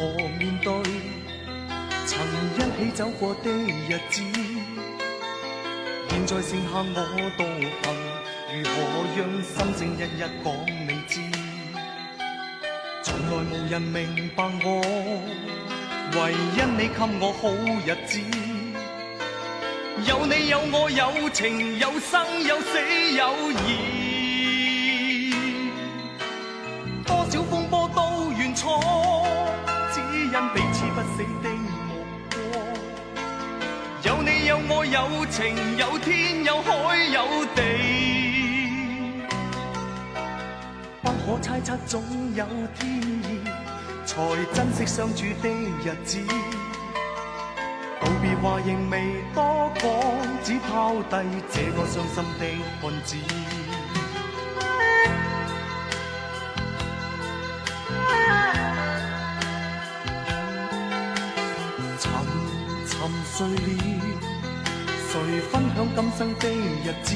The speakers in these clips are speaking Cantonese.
何面對曾一起走過的日子，現在剩下我獨行，如何讓心聲一一講你知？從來無人明白我，唯因你給我好日子。有你有我有情有生有死有義，多少風波都願闖，只因彼此不死的目光。有你有我有情有天有海有地，不可猜測總有天意，才珍惜相處的日子。道別話仍未多講，只拋低這個傷心的漢子。沉沉睡了，誰分享今生的日子？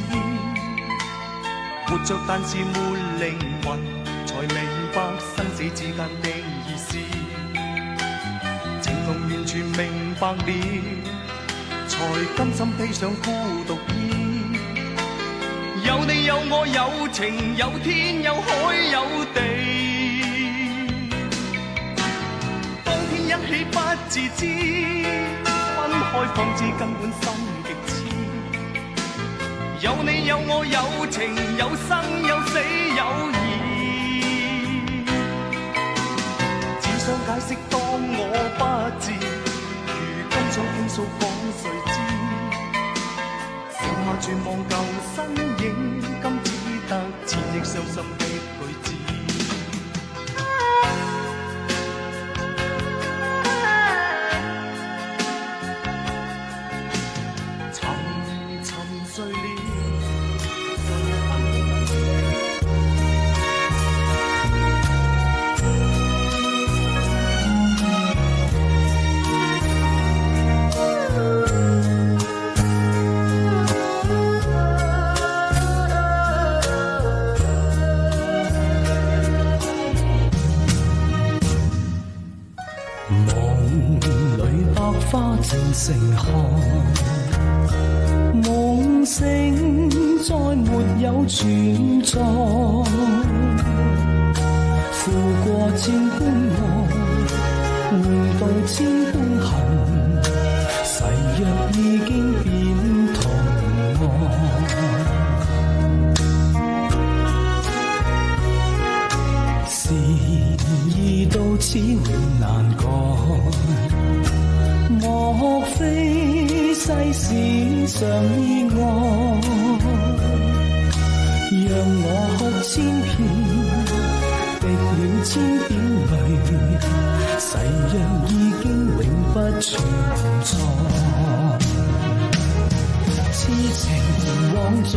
活着但是沒靈魂，才明白生死之間的意思。情濃完全明白了，才甘心披上孤獨衣。有你有我有情有天有海有地，當天一起不自知，分開方知根本心極痴。有你有我有情有生有死有義，只想解釋當我不智，如今想傾訴講誰知？剩下全忘舊身影，今只得千億傷心的句子。沉沉睡了，花正盛開，夢醒再沒有存在，負過千般愛，換到千般恨，誓約已經變同愛，時已到此永難改。莫非世事常意外，讓我哭千遍，滴了千點淚，誓約已經永不存在。痴情往盡，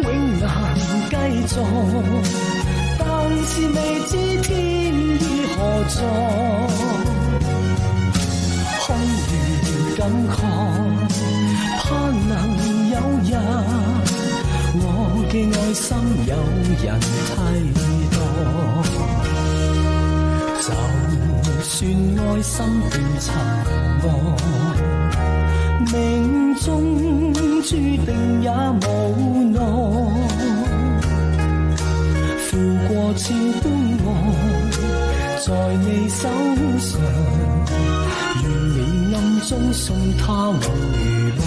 永難繼續，但是未知天意何在。空餘感慨，盼能有日，我嘅愛心有人替代。就算愛心變塵埃，命中注定也無奈。負過千般愛，在你手上。願你暗中送他回來。